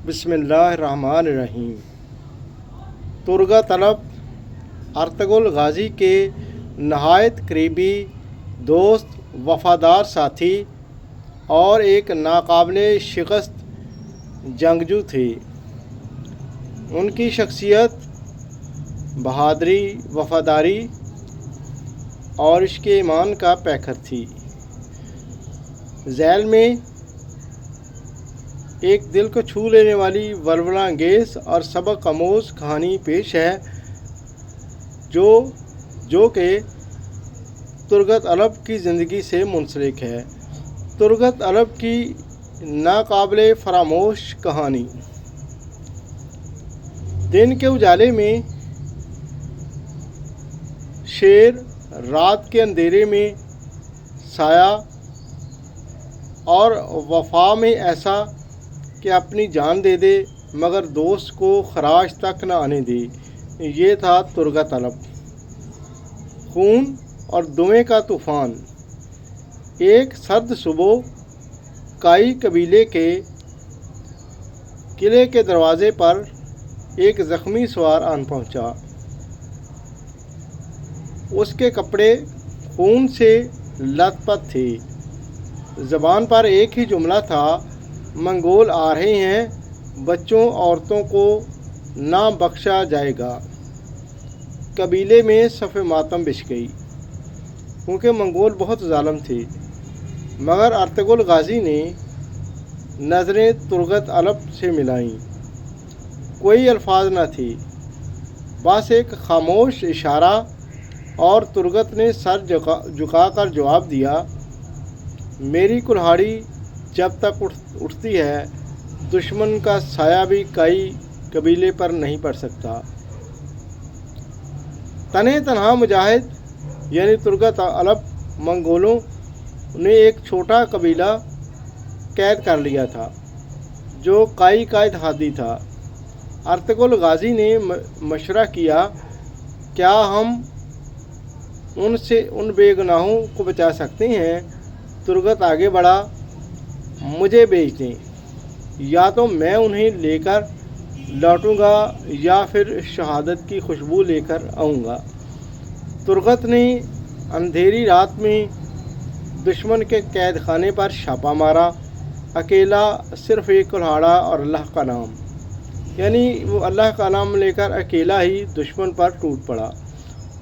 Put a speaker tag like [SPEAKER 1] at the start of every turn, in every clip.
[SPEAKER 1] بسم اللہ الرحمن الرحیم۔ ترغت طلب ارطغرل غازی کے نہایت قریبی دوست، وفادار ساتھی اور ایک ناقابل شکست جنگجو تھے۔ ان کی شخصیت بہادری، وفاداری اور عشق ایمان کا پیکر تھی۔ ذیل میں ایک دل کو چھو لینے والی ولولہ انگیز اور سبق آموز کہانی پیش ہے جو کہ ترغت طلب کی زندگی سے منسلک ہے۔ ترغت طلب کی ناقابل فراموش کہانی۔ دن کے اجالے میں شیر، رات کے اندھیرے میں سایہ، اور وفا میں ایسا کہ اپنی جان دے دے مگر دوست کو خراش تک نہ آنے دے، یہ تھا ترغت طلب۔ خون اور دمے کا طوفان۔ ایک سرد صبح کائی قبیلے کے قلعے کے دروازے پر ایک زخمی سوار آن پہنچا۔ اس کے کپڑے خون سے لت پت تھے۔ زبان پر ایک ہی جملہ تھا، منگول آ رہے ہیں، بچوں عورتوں کو نہ بخشا جائے گا۔ قبیلے میں صف ماتم بچھ گئی، کیونکہ منگول بہت ظالم تھے۔ مگر ارطغرل غازی نے نظریں ترغت طلب سے ملائیں۔ کوئی الفاظ نہ تھے، بس ایک خاموش اشارہ، اور ترغت نے سر جھکا کر جواب دیا، میری کلہاڑی جب تک اٹھتی ہے، دشمن کا سایہ بھی کائی قبیلے پر نہیں پڑ سکتا۔ تنہے تنہا مجاہد یعنی ترغت طلب منگولوں نے ایک چھوٹا قبیلہ قید کر لیا تھا جو کائی کا اتحادی تھا۔ ارطغرل غازی نے مشورہ کیا، کیا ہم ان بے گناہوں کو بچا سکتے ہیں؟ ترغت آگے بڑھا، مجھے بیچ دیں، یا تو میں انہیں لے کر لوٹوں گا یا پھر شہادت کی خوشبو لے کر آؤں گا۔ ترغت نے اندھیری رات میں دشمن کے قید خانے پر چھاپا مارا، اکیلا، صرف ایک کلہاڑا اور اللہ کا نام، یعنی وہ اللہ کا نام لے کر اکیلا ہی دشمن پر ٹوٹ پڑا۔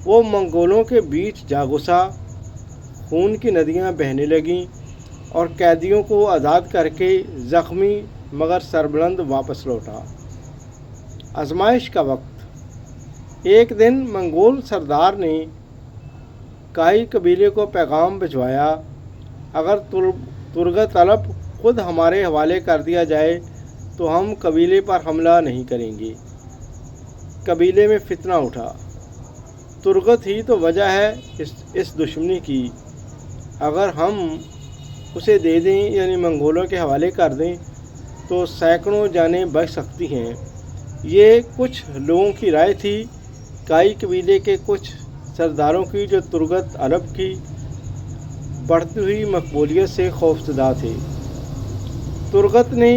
[SPEAKER 1] وہ منگولوں کے بیچ جا گھسا، خون کی ندیاں بہنے لگیں اور قیدیوں کو آزاد کر کے زخمی مگر سربلند واپس لوٹا۔ آزمائش کا وقت۔ ایک دن منگول سردار نے کائی قبیلے کو پیغام بھجوایا، اگر ترغت طلب خود ہمارے حوالے کر دیا جائے تو ہم قبیلے پر حملہ نہیں کریں گے۔ قبیلے میں فتنہ اٹھا۔ ترغت ہی تو وجہ ہے اس دشمنی کی، اگر ہم اسے دے دیں یعنی منگولوں کے حوالے کر دیں تو سینکڑوں جانیں بچ سکتی ہیں۔ یہ کچھ لوگوں کی رائے تھی، کائی قبیلے کے کچھ سرداروں کی، جو ترغت طلب کی بڑھتی ہوئی مقبولیت سے خوفزدہ تھے۔ ترغت نے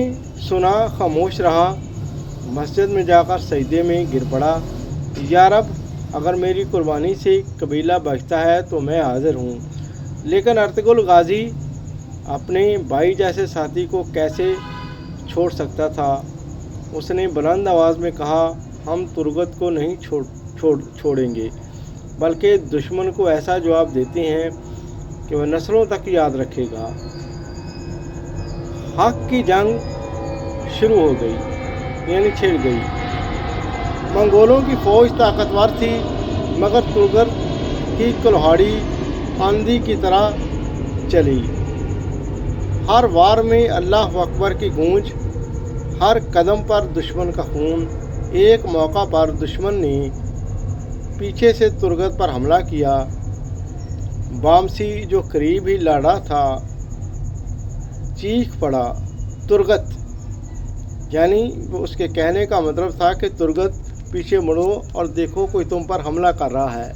[SPEAKER 1] سنا، خاموش رہا، مسجد میں جا کر سجدے میں گر پڑا، یا رب، اگر میری قربانی سے قبیلہ بچتا ہے تو میں حاضر ہوں۔ لیکن ارطغرل غازی اپنے بھائی جیسے ساتھی کو کیسے چھوڑ سکتا تھا؟ اس نے بلند آواز میں کہا، ہم ترغت کو نہیں چھوڑیں گے، بلکہ دشمن کو ایسا جواب دیتے ہیں کہ وہ نسلوں تک یاد رکھے گا۔ حق کی جنگ شروع ہو گئی، یعنی چھڑ گئی۔ منگولوں کی فوج طاقتور تھی، مگر ترغت کی کلہاڑی آندھی کی طرح چلی۔ ہر وار میں اللہ اکبر کی گونج، ہر قدم پر دشمن کا خون۔ ایک موقع پر دشمن نے پیچھے سے ترغت پر حملہ کیا۔ بامسی جو قریب ہی لڑا تھا چیخ پڑا، ترغت! یعنی اس کے کہنے کا مطلب تھا کہ ترغت، پیچھے مڑو اور دیکھو کوئی تم پر حملہ کر رہا ہے۔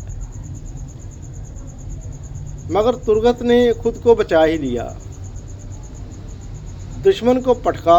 [SPEAKER 1] مگر ترغت نے خود کو بچا ہی لیا۔ دشمن کو پٹکا،